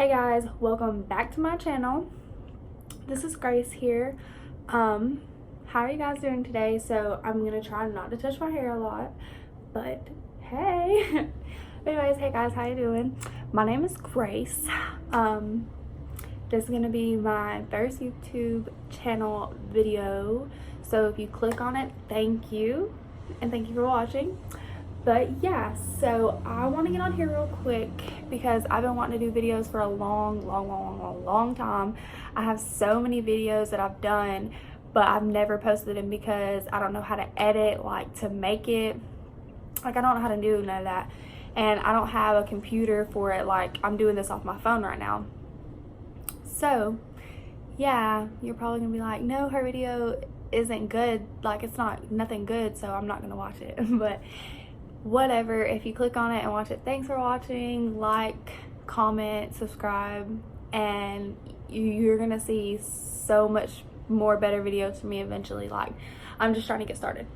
Hey guys, welcome back to my channel. This is Grace here. How are you guys doing today? So I'm gonna try not to touch my hair a lot, but hey. Anyways, hey guys, how you doing? My name is Grace. This is gonna be my first YouTube channel video, so if you click on it, thank you, and thank you for watching. But yeah, so I want to get on here real quick because I've been wanting to do videos for a long time. I have so many videos that I've done, but I've never posted them because I don't know how to edit, like to make it. Like I don't know how to do none of that. And I don't have a computer for it. Like I'm doing this off my phone right now. So yeah, you're probably gonna be like, no, her video isn't good. Like it's nothing good, so I'm not gonna watch it. But whatever, if you click on it and watch it, thanks for watching. Like, comment, subscribe, and you're gonna see so much more better videos from me eventually. Like I'm just trying to get started.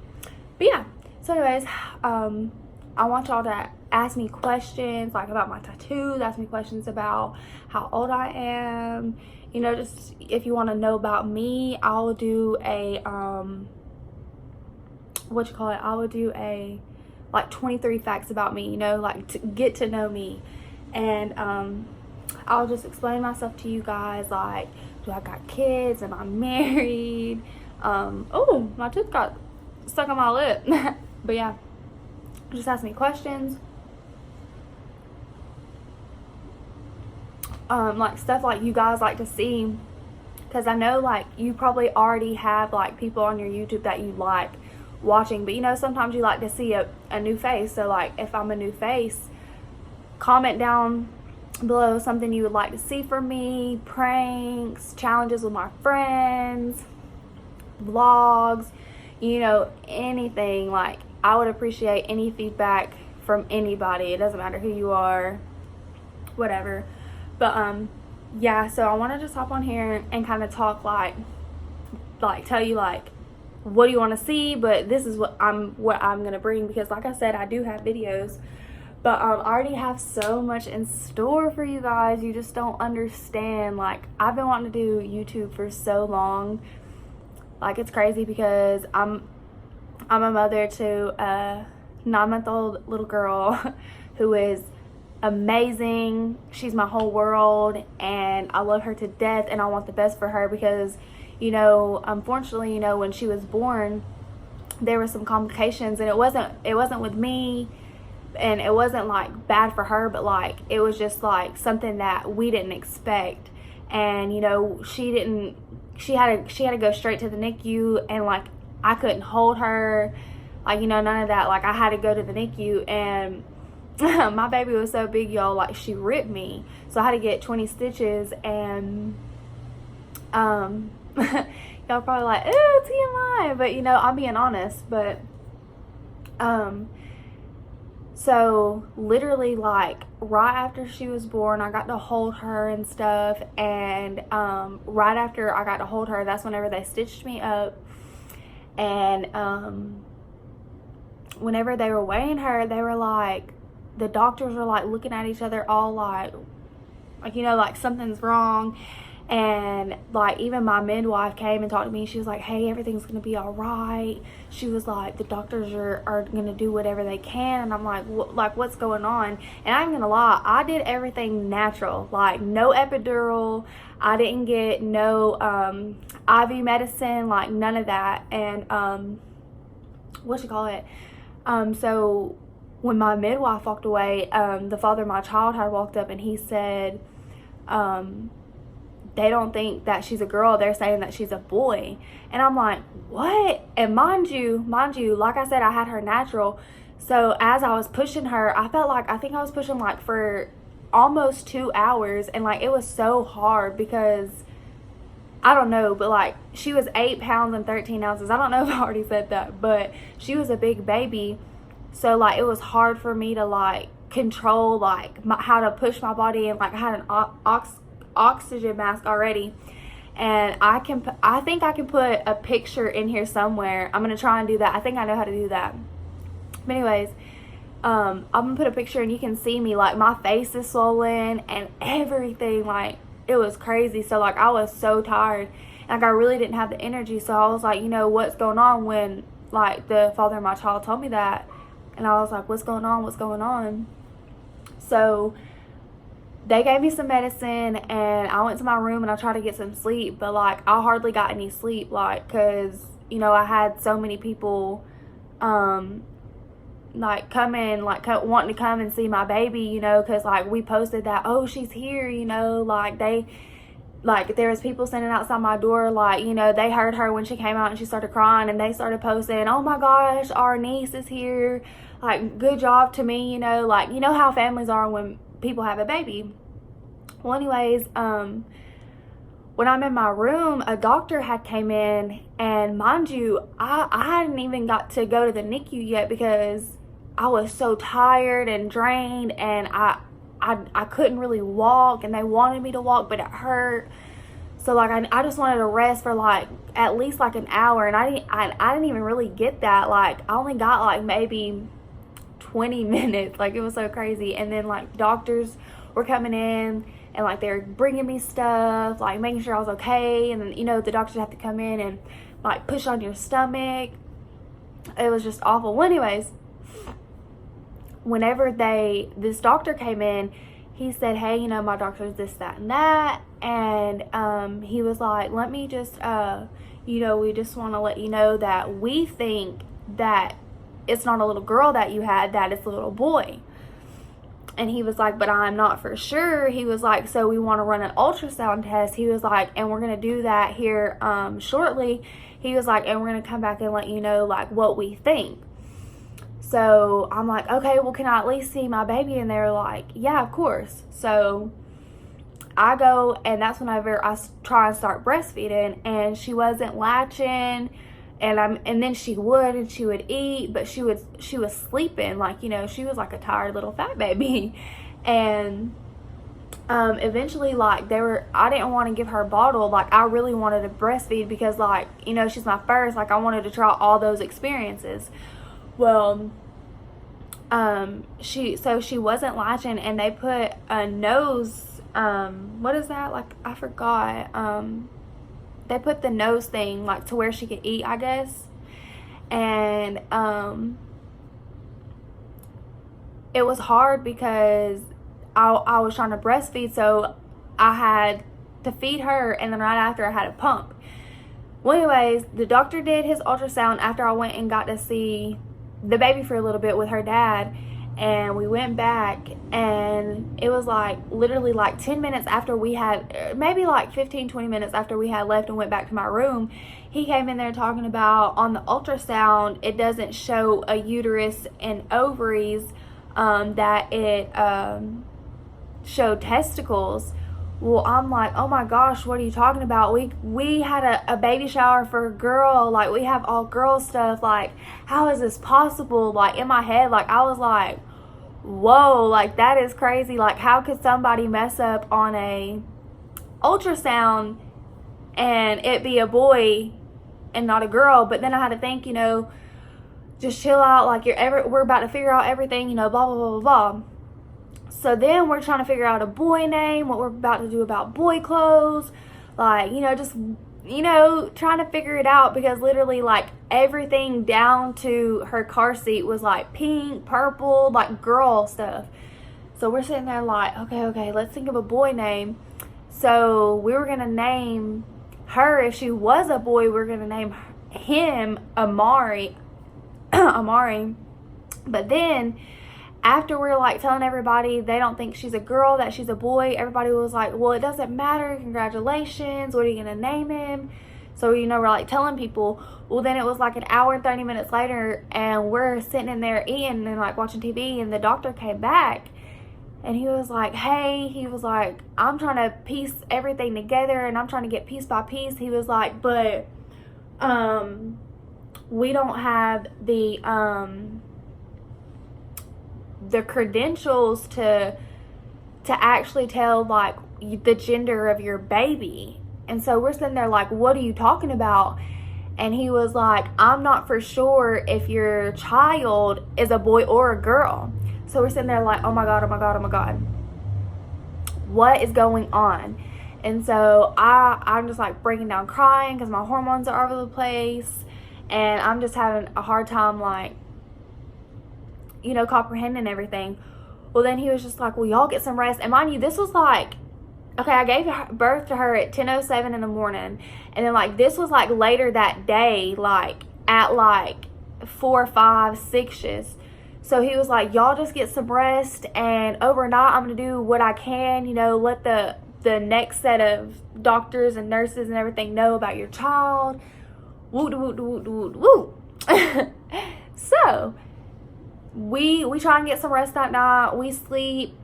But yeah, so anyways, I want y'all to ask me questions like about my tattoos, ask me questions about how old I am, you know, just if you want to know about me. I'll do a I will do a like 23 facts about me, you know, like to get to know me. And I'll just explain myself to you guys, like, do I got kids, am I married, oh, my tooth got stuck on my lip. But yeah, just ask me questions, like stuff like you guys like to see, because I know like you probably already have like people on your YouTube that you like watching, but you know, sometimes you like to see a new face. So like if I'm a new face, comment down below something you would like to see from me, pranks, challenges with my friends, vlogs, you know, anything. Like I would appreciate any feedback from anybody. It doesn't matter who you are, whatever. But yeah, so I want to just hop on here and kind of talk like tell you like what do you want to see, but this is what I'm gonna bring, because like I said, I do have videos, but I already have so much in store for you guys. You just don't understand. Like I've been wanting to do YouTube for so long. Like it's crazy because I'm a mother to a 9-month-old little girl who is amazing. She's my whole world and I love her to death, and I want the best for her because, you know, unfortunately, you know, when she was born, there were some complications, and it wasn't with me, and it wasn't like bad for her, but like it was just like something that we didn't expect. And you know, she had to go straight to the NICU, and like I couldn't hold her, like, you know, none of that. Like I had to go to the NICU, and my baby was so big, y'all, like she ripped me, so I had to get 20 stitches. And y'all probably like, ooh, TMI, but you know, I'm being honest. But so literally like right after she was born, I got to hold her and stuff, and right after I got to hold her, that's whenever they stitched me up. And whenever they were weighing her, they were like, the doctors were like looking at each other all like you know, like something's wrong. And like even my midwife came and talked to me. She was like, hey, everything's gonna be all right. She was like, the doctors are gonna do whatever they can. And I'm like, what's going on? And I'm gonna lie, I did everything natural, like no epidural. I didn't get no IV medicine, like none of that. And so when my midwife walked away, the father of my child had walked up and he said, they don't think that she's a girl, they're saying that she's a boy. And I'm like, what? And mind you, like I said, I had her natural. So as I was pushing her, I think I was pushing like for almost 2 hours, and like it was so hard because I don't know, but like she was 8 pounds and 13 ounces. I don't know if I already said that, but she was a big baby. So like it was hard for me to like control like how to push my body, and like I had an oxygen mask already. And I think I can put a picture in here somewhere. I'm gonna try and do that. I think I know how to do that. But anyways, I'm gonna put a picture and you can see me, like my face is swollen and everything, like it was crazy. So like I was so tired, like I really didn't have the energy. So I was like, you know, what's going on? When like the father of my child told me that, and I was like, what's going on? So they gave me some medicine and I went to my room and I tried to get some sleep, but like I hardly got any sleep, like because you know I had so many people like coming, like wanting to come and see my baby, you know, because like we posted that, oh, she's here, you know, like there was people standing outside my door, like, you know, they heard her when she came out and she started crying, and they started posting, oh my gosh, our niece is here, like good job to me, you know, like, you know how families are when people have a baby. Well, anyways, when I'm in my room, a doctor had came in, and mind you, I hadn't even got to go to the NICU yet because I was so tired and drained, and I couldn't really walk, and they wanted me to walk, but it hurt. So like I just wanted to rest for like at least like an hour, and I didn't even really get that. Like I only got like maybe 20 minutes. Like it was so crazy. And then like doctors were coming in, and like they were bringing me stuff, like making sure I was okay. And then, you know, the doctors have to come in and like push on your stomach. It was just awful. Well, anyways, whenever this doctor came in, he said, hey, you know, my doctor's this, that, and that. And he was like, let me just, you know, we just want to let you know that we think that it's not a little girl that you had, that it's a little boy. And he was like, but I'm not for sure. He was like, so we want to run an ultrasound test. He was like, and we're going to do that here shortly. He was like, and we're going to come back and let you know like what we think. So I'm like, okay, well, can I at least see my baby? And they're like, yeah, of course. So I go, and that's whenever I try and start breastfeeding, and she wasn't latching, and then she would eat, but she was sleeping, like, you know, she was like a tired little fat baby. And eventually, like, I didn't want to give her a bottle. Like, I really wanted to breastfeed because, like, you know, she's my first. Like, I wanted to try all those experiences. Well, she wasn't latching, and they put a nose, what is that? Like, I forgot. They put the nose thing, like, to where she could eat, I guess. And, it was hard because I was trying to breastfeed, so I had to feed her, and then right after I had a pump. Well, anyways, the doctor did his ultrasound after I went and got to see the baby for a little bit with her dad, and we went back, and it was like literally like 10 minutes after we had, maybe like 15-20 minutes after we had left and went back to my room, he came in there talking about on the ultrasound it doesn't show a uterus and ovaries, that it showed testicles. Well, I'm like, oh my gosh, what are you talking about? We had a baby shower for a girl. Like, we have all girl stuff. Like, how is this possible? Like, in my head, like, I was like, whoa, like, that is crazy. Like, how could somebody mess up on a ultrasound and it be a boy and not a girl? But then I had to think, you know, just chill out. Like, we're about to figure out everything, you know, blah, blah, blah, blah, blah. So then we're trying to figure out a boy name, what we're about to do about boy clothes, like, you know, just, you know, trying to figure it out, because literally, like, everything down to her car seat was like pink, purple, like girl stuff. So we're sitting there like, okay, let's think of a boy name. So we were gonna name her, if she was a boy, we're gonna name him Amari. But then after we're like telling everybody they don't think she's a girl, that she's a boy, everybody was like, well, it doesn't matter, congratulations, what are you gonna name him? So, you know, we're like telling people. Well, then it was like an hour and 30 minutes later, and we're sitting in there eating and like watching TV, and the doctor came back, and he was like, hey, he was like, I'm trying to piece everything together, and I'm trying to get piece by piece. He was like, but we don't have the credentials to actually tell like the gender of your baby. And so we're sitting there like, what are you talking about? and he was like, I'm not for sure if your child is a boy or a girl. So we're sitting there like, oh my God, oh my God, oh my God. What is going on? And so I'm just like breaking down crying because my hormones are all over the place. And I'm just having a hard time, like, you know, comprehending everything. Well, then he was just like, well, y'all get some rest. And mind you, this was like, okay, I gave birth to her at 10:07 in the morning. And then, like, this was, like, later that day, like, at, like, 4, 5, 6-ish. So he was like, y'all just get some rest. And overnight, I'm going to do what I can, you know, let the next set of doctors and nurses and everything know about your child. Woo, woo, woo, woo, woo. So we try and get some rest that night. We sleep,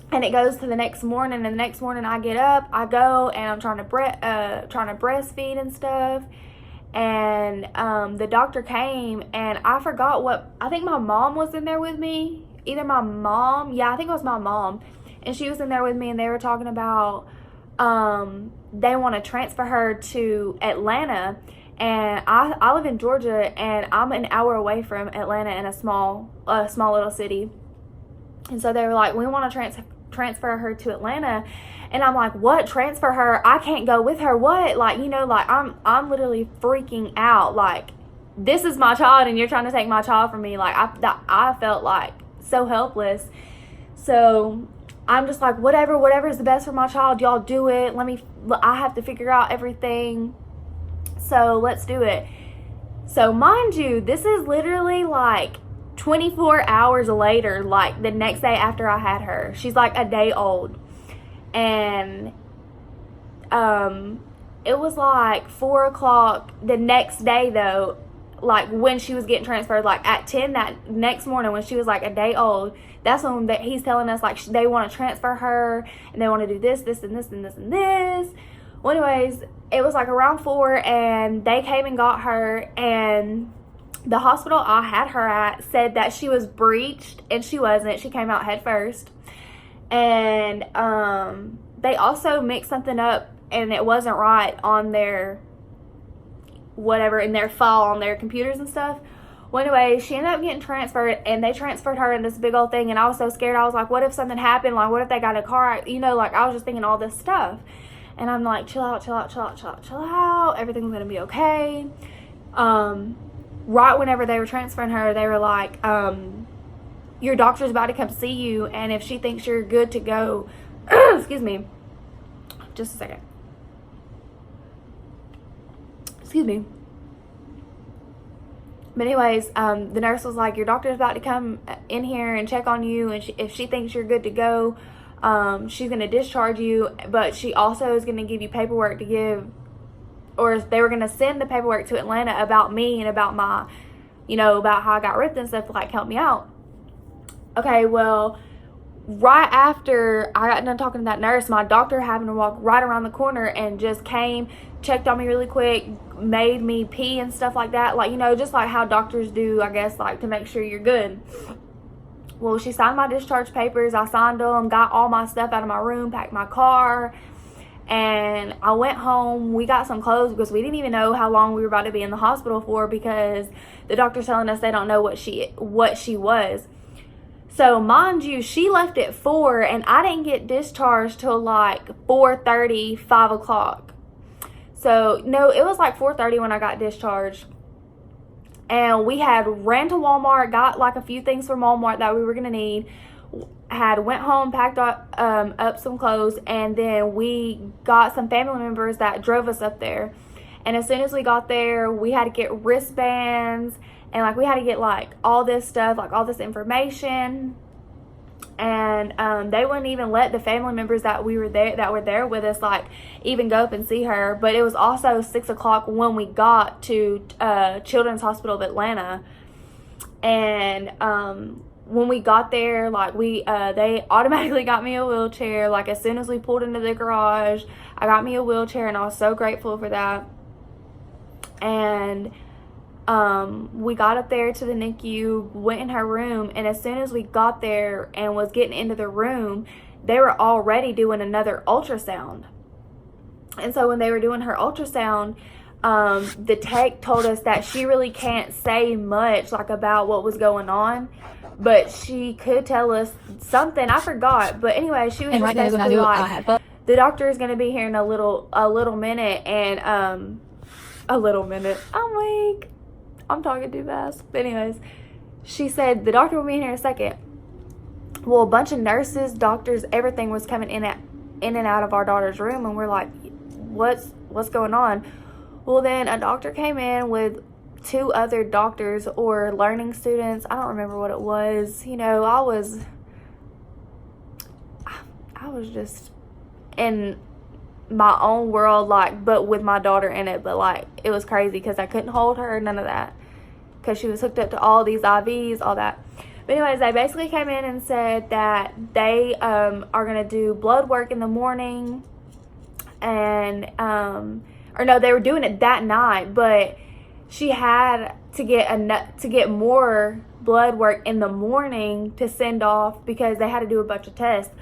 and it goes to the next morning. And the next morning, I get up, I go, and I'm trying to breastfeed and stuff. And the doctor came, and I forgot what. I think my mom was in there with me. Either my mom, yeah, I think it was my mom, and she was in there with me, and they were talking about they want to transfer her to Atlanta. And I live in Georgia, and I'm an hour away from Atlanta in a small little city. And so they were like, we want to transfer her to Atlanta. And I'm like, what? Transfer her? I can't go with her. What? Like, you know, like I'm literally freaking out. Like, this is my child, and you're trying to take my child from me. Like, I felt like so helpless. So I'm just like, whatever is the best for my child, y'all do it. I have to figure out everything. So let's do it. So mind you, this is literally like 24 hours later, like the next day after I had her. She's like a day old. And it was like 4 o'clock the next day though, like when she was getting transferred, like at 10 that next morning when she was like a day old. That's when he's telling us like they want to transfer her, and they want to do this, and this, and this, and this. Well, anyways, it was like around 4, and they came and got her, and the hospital I had her at said that she was breached, and she wasn't. She came out head first. And they also mixed something up, and it wasn't right on their whatever, in their file on their computers and stuff. Well, anyway, she ended up getting transferred, and they transferred her in this big old thing, and I was so scared. I was like, what if something happened? Like, what if they got in a car? You know, like, I was just thinking all this stuff. And I'm like, chill out. Everything's going to be okay. Right whenever they were transferring her, they were like, your doctor's about to come see you, and if she thinks you're good to go, excuse me, just a second. Excuse me. But anyways, the nurse was like, your doctor's about to come in here and check on you, and if she thinks you're good to go, she's going to discharge you, but she also is going to give you paperwork to give, or they were going to send the paperwork to Atlanta about me and about my, you know, about how I got ripped and stuff to like help me out. Okay, well, right after I got done talking to that nurse, my doctor happened to walk right around the corner and just came, checked on me really quick, made me pee and stuff like that. Like, you know, just like how doctors do, I guess, like to make sure you're good. Well, she signed my discharge papers. I signed them, got all my stuff out of my room, packed my car, and I went home. We got some clothes because we didn't even know how long we were about to be in the hospital for, because the doctor's telling us they don't know what she was. So mind you, she left at 4, and I didn't get discharged till like 4:30, 5 o'clock. So no, it was like 4:30 when I got discharged. And we had ran to Walmart, got like a few things from Walmart that we were gonna need, went home, packed up some clothes, and then we got some family members that drove us up there. And as soon as we got there, we had to get wristbands, and like we had to get like all this stuff, like all this information. And they wouldn't even let the family members that were there with us, like, even go up and see her. But it was also 6 o'clock when we got to Children's Hospital of Atlanta. And when we got there, like, they automatically got me a wheelchair. Like, as soon as we pulled into the garage, I got me a wheelchair, and I was so grateful for that. And we got up there to the NICU, went in her room, and as soon as we got there and was getting into the room, they were already doing another ultrasound. And so when they were doing her ultrasound, the tech told us that she really can't say much like about what was going on, but she could tell us something. I forgot, but anyway, she was just basically like, the doctor is going to be here in a little minute, and a little minute. I'm weak. I'm talking too fast. But anyways, she said the doctor will be in here in a second. Well, a bunch of nurses, doctors, everything was coming in and out of our daughter's room, and we're like, what's going on? Well, then a doctor came in with 2 other doctors or learning students. I don't remember what it was. You know, I was just in my own world, like, but with my daughter in it. But like, it was crazy because I couldn't hold her, none of that, because she was hooked up to all these IVs, all that. But anyways, they basically came in and said that they are going to do blood work in the morning, and or no, they were doing it that night, but she had to get more blood work in the morning to send off because they had to do a bunch of tests.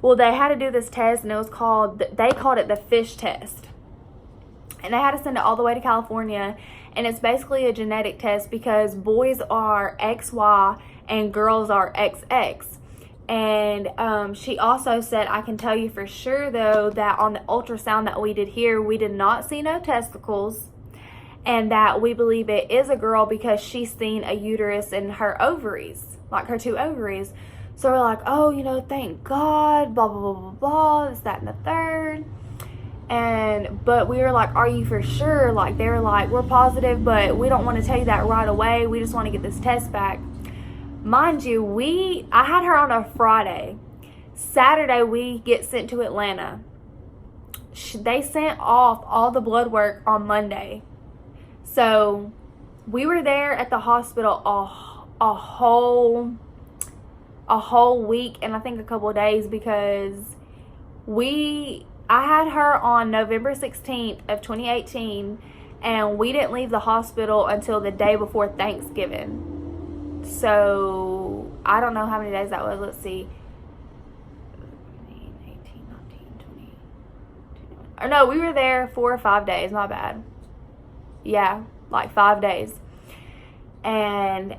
Well, they had to do this test, and it was they called it the fish test. And they had to send it all the way to California, and it's basically a genetic test because boys are XY and girls are XX. And she also said, I can tell you for sure, though, that on the ultrasound that we did here, we did not see no testicles, and that we believe it is a girl because she's seen a uterus in her ovaries, like her 2 ovaries. So we're like, oh, you know, thank God, blah, blah, blah, blah, blah, this, that, and the third. But we were like, are you for sure? Like, they were like, we're positive, but we don't want to tell you that right away. We just want to get this test back. Mind you, I had her on a Friday. Saturday, we get sent to Atlanta. They sent off all the blood work on Monday. So we were there at the hospital a whole week, and I think a couple of days, because I had her on November 16th of 2018, and we didn't leave the hospital until the day before Thanksgiving. So I don't know how many days that was. Let's see. 18, 19, 20. Or no, we were there 4 or 5 days. My bad. Yeah, like 5 days. And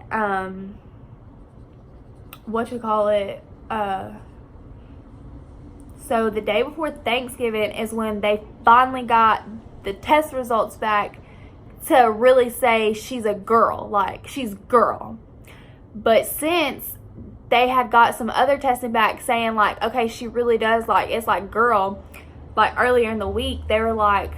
so the day before Thanksgiving is when they finally got the test results back to really say she's a girl, like she's girl. But since they had got some other testing back saying like, okay, she really does, like, it's like girl, like earlier in the week, they were like,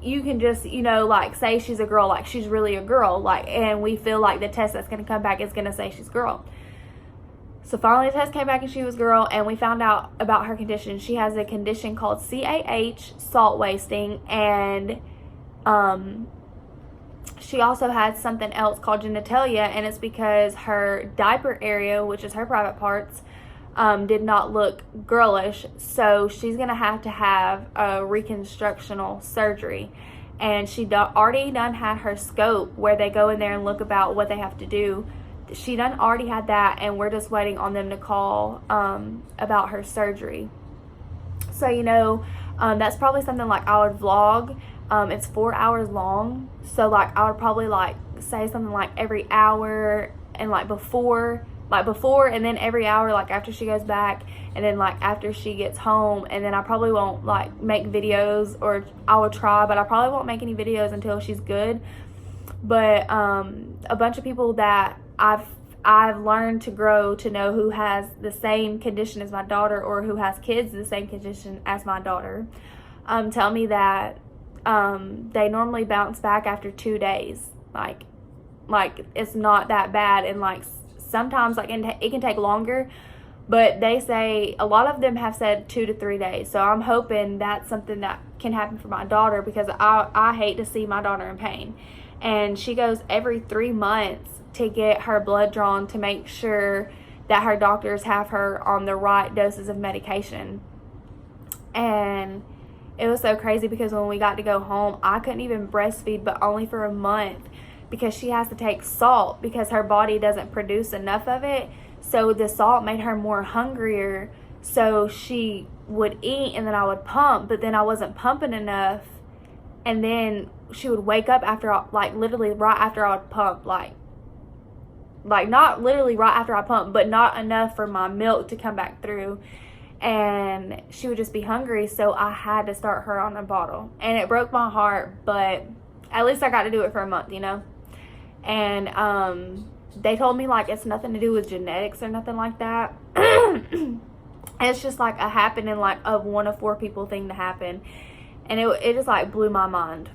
you can just, you know, like say she's a girl, like she's really a girl, like, and we feel like the test that's going to come back is going to say she's girl. So finally the test came back and she was girl, and we found out about her condition. She has a condition called CAH, salt wasting, and she also had something else called genitalia, and it's because her diaper area, which is her private parts, did not look girlish. So she's going to have a reconstructional surgery. And she already done had her scope where they go in there and look about what they have to do. She done already had that, and we're just waiting on them to call about her surgery. So, you know, that's probably something like I would vlog. It's 4 hours long, so like I would probably like say something like every hour, and like before, and then every hour, like after she goes back, and then like after she gets home. And then I probably won't like make videos, or I will try, but I probably won't make any videos until she's good. But a bunch of people that I've learned to grow to know who has the same condition as my daughter, or who has kids the same condition as my daughter, tell me that they normally bounce back after 2 days. Like it's not that bad, and like sometimes like it can take longer, but they say a lot of them have said 2 to 3 days. So I'm hoping that's something that can happen for my daughter, because I hate to see my daughter in pain. And she goes every 3 months to get her blood drawn to make sure that her doctors have her on the right doses of medication. And it was so crazy because when we got to go home, I couldn't even breastfeed, but only for a month, because she has to take salt because her body doesn't produce enough of it. So the salt made her more hungrier. So she would eat, and then I would pump, but then I wasn't pumping enough and then she would wake up after, like, literally right after I would pump, like not literally right after I pump, but not enough for my milk to come back through, and she would just be hungry, so I had to start her on a bottle, and it broke my heart, but at least I got to do it for a month, you know. And they told me, like, it's nothing to do with genetics or nothing like that. It's just like a happening, like, of 1 of 4 people thing to happen, and it just, like, blew my mind.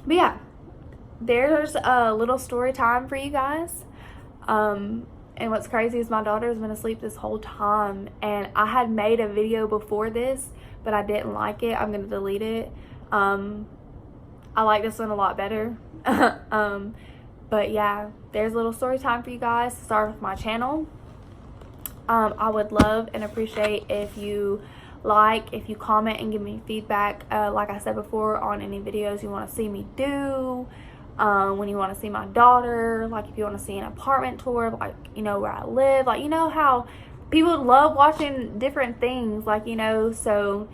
But yeah, there's a little story time for you guys. And what's crazy is my daughter's been asleep this whole time, and I had made a video before this, but I didn't like it. I'm gonna delete it. I like this one a lot better. But yeah, there's a little story time for you guys to start with my channel. I would love and appreciate if you if you comment and give me feedback, like I said before, on any videos you want to see me do, when you want to see my daughter, like if you want to see an apartment tour, like, you know, where I live, like, you know how people love watching different things, like, you know, so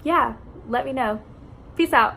yeah, let me know. Peace out.